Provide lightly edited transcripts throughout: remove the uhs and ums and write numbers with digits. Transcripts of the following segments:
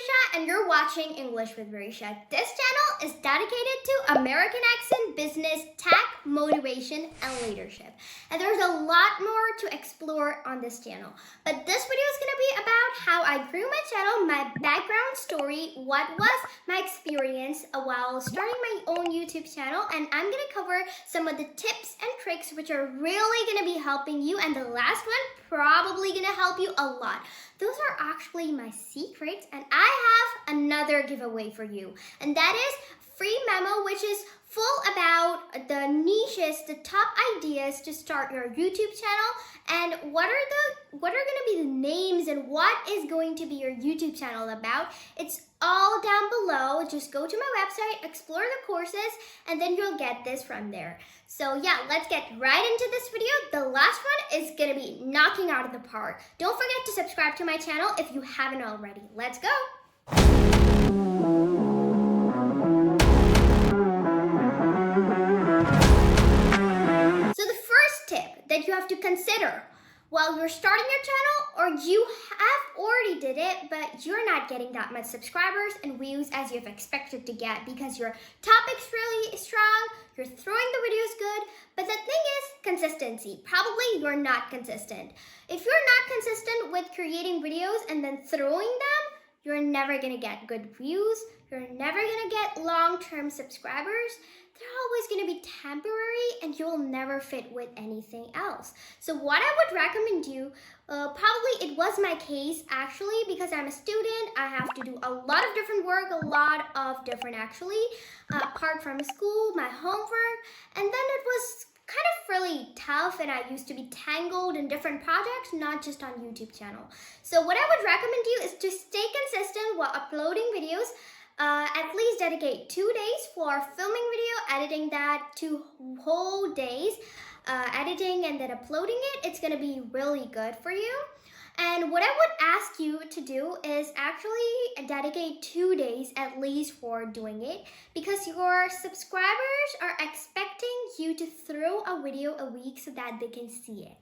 Marisha and you're watching English with Marisha. This channel is dedicated to American accent, business, tech, motivation, and leadership. And there's a lot more to explore on this channel. But this video is going to be about how I grew my channel, my background story, what was my experience while starting my own YouTube channel, and I'm going to cover some of the tips and tricks which are really going to be helping you, and the last one probably going to help you a lot. Those are actually my secrets, and I have another giveaway for you, and that is free memo which is full about the niches, the top ideas to start your YouTube channel, and what are going to be the names and what is going to be your YouTube channel about. It's all down below. Just go to my website, explore the courses, and then you'll get this from there. So yeah, let's get right into this video. The last one is gonna be knocking out of the park. Don't forget to subscribe to my channel if you haven't already. Let's go. So the first tip that you have to consider while you're starting your channel, or you have already did it, but you're not getting that much subscribers and views as you've expected to get because your topic's really strong, you're throwing the videos good, but the thing is consistency. Probably you're not consistent. If you're not consistent with creating videos and then throwing them, you're never gonna get good views, you're never gonna get long-term subscribers. They're always going to be temporary and you'll never fit with anything else. So what I would recommend you, probably it was my case actually, because I'm a student, I have to do a lot of different work, a lot of different actually, apart from school, my homework, and then it was kind of really tough and I used to be tangled in different projects, not just on YouTube channel. So what I would recommend you is to stay consistent while uploading videos. At least dedicate 2 days for filming video, editing that, 2 whole days, editing and then uploading it. It's going to be really good for you. And what I would ask you to do is actually dedicate 2 days at least for doing it, because your subscribers are expecting you to throw a video a week so that they can see it.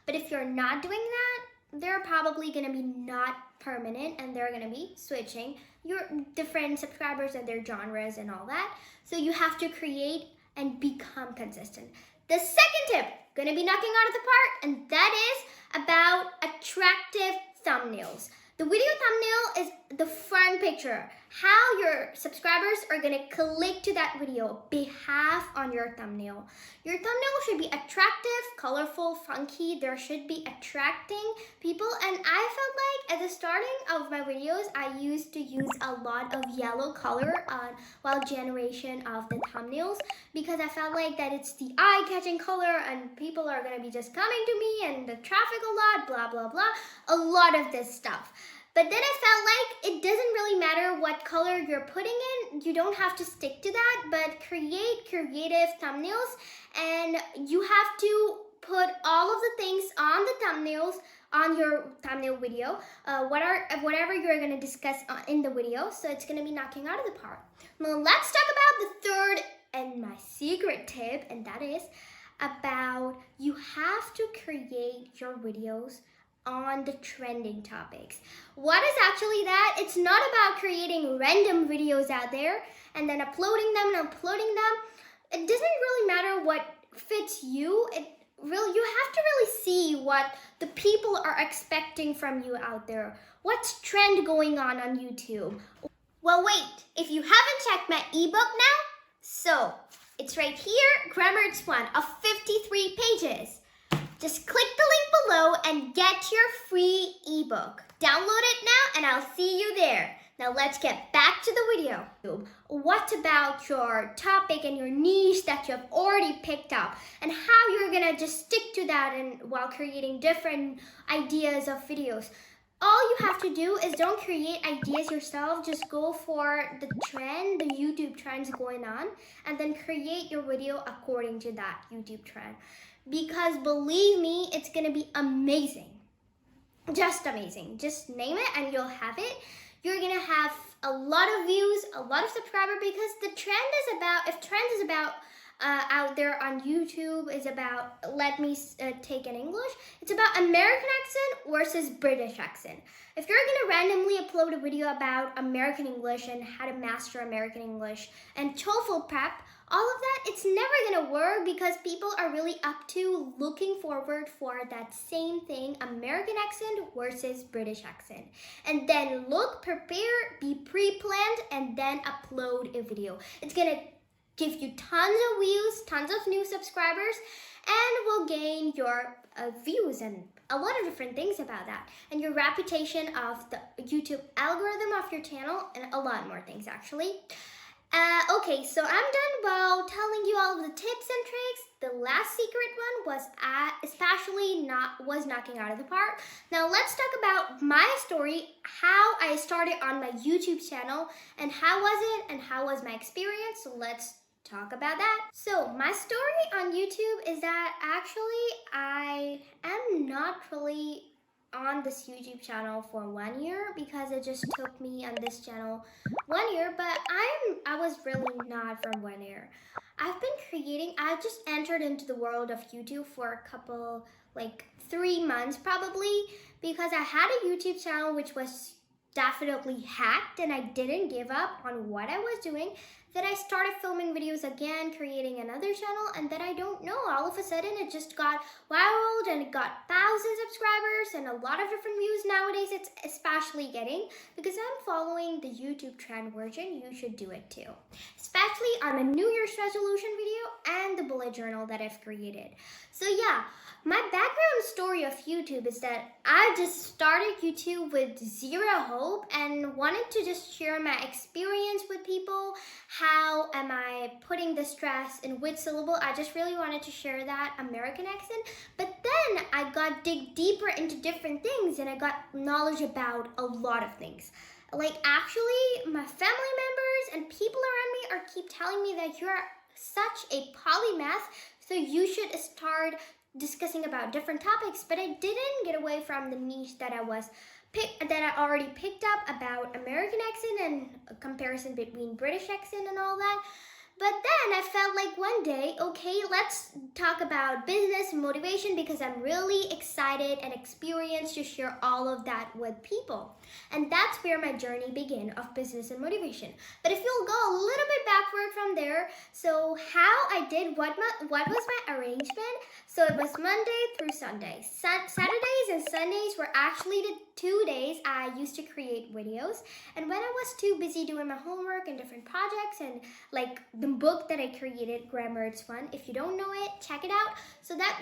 But if you're not doing that, they're probably going to be not permanent and they're going to be switching your different subscribers and their genres and all that. So you have to create and become consistent. The second tip, going to be knocking out of the park, and that is about attractive thumbnails. The video thumbnail is the front picture, how your subscribers are going to click to that video, behave on your thumbnail. Your thumbnail should be attractive, colorful, funky. There should be attracting people, and I felt like at the starting of my videos, I used to use a lot of yellow color while generation of the thumbnails, because I felt like that it's the eye-catching color and people are going to be just coming to me and the traffic a lot, blah, blah, blah, a lot of this stuff. But then I felt like it doesn't really matter what color you're putting in. You don't have to stick to that, but create creative thumbnails, and you have to put all of the things on the thumbnails, on your thumbnail video, whatever you're going to discuss in the video. So it's going to be knocking out of the park. Now let's talk about the third and my secret tip, and that is about you have to create your videos on the trending topics. What is actually that? It's not about creating random videos out there and then uploading them and uploading them. It doesn't really matter what fits you. You have to really see what the people are expecting from you out there. What's trend going on YouTube? Well, wait, if you haven't checked my ebook now, so it's right here, Grammar It's One of 53 pages. Just click the link below and get your free ebook. Download it now and I'll see you there. Now let's get back to the video. What about your topic and your niche that you have already picked up, and how you're gonna just stick to that and while creating different ideas of videos? All you have to do is don't create ideas yourself, just go for the trend, the YouTube trends going on, and then create your video according to that YouTube trend. Because believe me, it's gonna be amazing. Just amazing. Just name it and you'll have it. You're gonna have a lot of views, a lot of subscribers, because the trend is about, if trend is about out there on YouTube is about, let me take in English, it's about American accent versus British accent. If you're gonna randomly upload a video about American English and how to master American English and TOEFL prep, all of that, it's never gonna work because people are really up to looking forward for that same thing, American accent versus British accent. And then look, prepare, be pre-planned, and then upload a video. It's gonna give you tons of views, tons of new subscribers, and will gain your views and a lot of different things about that. And your reputation of the YouTube algorithm of your channel and a lot more things actually. Okay, so I'm done while telling you all of the tips and tricks. The last secret one was knocking out of the park. Now let's talk about my story, how I started on my YouTube channel, and how was it, and how was my experience. So let's talk about that. So my story on YouTube is that actually I am not really on this YouTube channel for 1 year because it just took me on this channel 1 year, but I was really not from 1 year. I just entered into the world of YouTube for a couple, like 3 months probably, because I had a YouTube channel which was definitely hacked and I didn't give up on what I was doing. Then I started filming videos again, creating another channel, and then I don't know, all of a sudden it just got viral and it got 1,000 subscribers and a lot of different views. Nowadays it's especially getting, because I'm following the YouTube trend version, you should do it too. Especially on a New Year's resolution video and the bullet journal that I've created. So yeah, my background story of YouTube is that I just started YouTube with zero hope and wanted to just share my experience with people. How am I putting the stress in which syllable? I just really wanted to share that American accent. But then I got dig deeper into different things and I got knowledge about a lot of things. Like actually my family members and people around me keep telling me that you're such a polymath, so you should start discussing about different topics, but I didn't get away from the niche that I already picked up about American accent and a comparison between British accent and all that. But then I felt like one day, okay, let's talk about business and motivation because I'm really excited and experienced to share all of that with people. And that's where my journey began of business and motivation. But if you'll go a little bit backward from there, so how I did, what was my arrangement? So it was Monday through Sunday. Saturdays and Sundays were actually the 2 days I used to create videos. And when I was too busy doing my homework and different projects and like the book that I created, Grammar It's Fun. If you don't know it, check it out. So that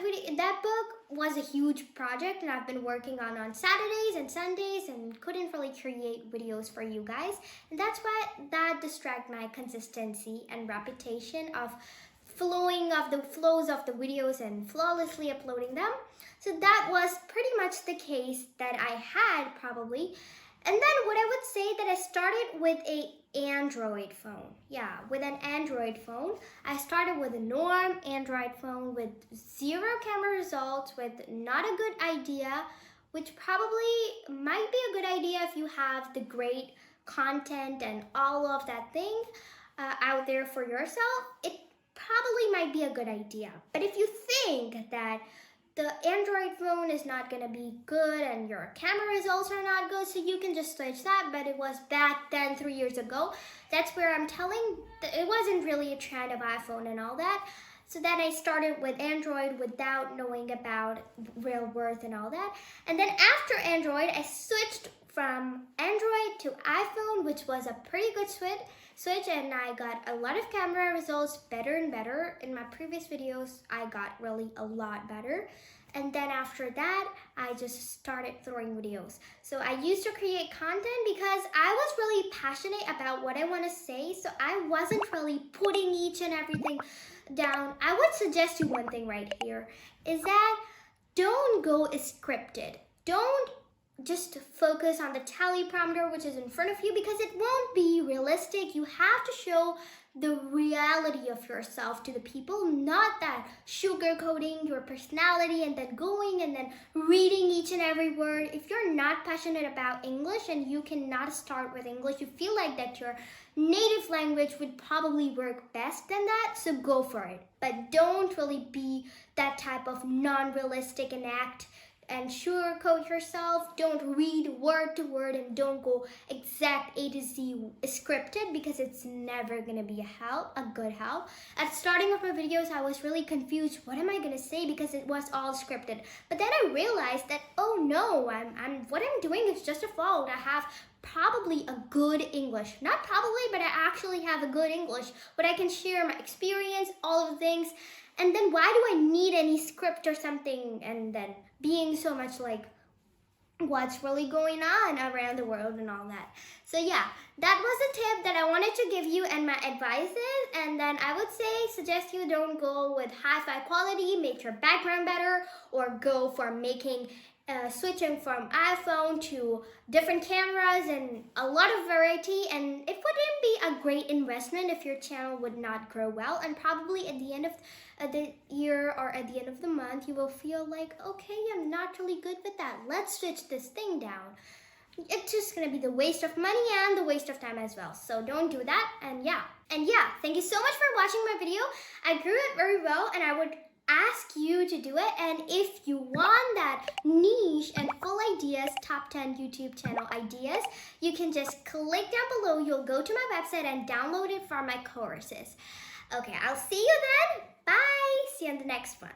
book was a huge project and I've been working on Saturdays and Sundays and couldn't really create videos for you guys. And that's why that distracted my consistency and reputation of flows of the videos and flawlessly uploading them. So that was pretty much the case that I had probably. And then what I would say that I started with an Android phone. Yeah, with an Android phone. I started with a norm Android phone with zero camera results, with not a good idea, which probably might be a good idea if you have the great content and all of that thing out there for yourself. It probably might be a good idea. But if you think that the Android phone is not going to be good and your camera results are not good, so you can just switch that. But it was back then 3 years ago. That's where I'm telling that it wasn't really a trend of iPhone and all that. So then I started with Android without knowing about real worth and all that. And then after Android, I switched from Android to iPhone, which was a pretty good switch, and I got a lot of camera results better and better. In my previous videos, I got really a lot better. And then after that, I just started throwing videos. So I used to create content because I was really passionate about what I want to say. So I wasn't really putting each and everything down. I would suggest you one thing right here is that don't go scripted. Don't just focus on the teleprompter which is in front of you, because it won't be realistic. You have to show the reality of yourself to the people, not that sugarcoating your personality and then going and then reading each and every word. If you're not passionate about English and you cannot start with English, you feel like that your native language would probably work best than that, so go for it. But don't really be that type of non-realistic and act and sugarcoat yourself. Don't read word to word and don't go exact A to Z scripted, because it's never gonna be a good help. At starting of my videos, I was really confused. What am I gonna say? Because it was all scripted. But then I realized that, oh no, what I'm doing is just a fault. I have probably a good English. Not probably, but I actually have a good English. But I can share my experience, all of the things. And then why do I need any script or something? And then being so much like what's really going on around the world and all that. So yeah, that was a tip that I wanted to give you and my advices. And then I would suggest you don't go with hi-fi quality, make your background better, or go for making switching from iPhone to different cameras and a lot of variety, and it wouldn't be a great investment if your channel would not grow well, and probably at the end of the year or at the end of the month you will feel like, okay, I'm not really good with that, let's switch this thing down. It's just gonna be the waste of money and the waste of time as well. So don't do that. And yeah, thank you so much for watching my video. I grew it very well, and I would ask you to do it. And if you want that niche and full ideas, top 10 YouTube channel ideas, you can just click down below. You'll go to my website and download it for my courses. Okay, I'll see you then. Bye. See you on the next one.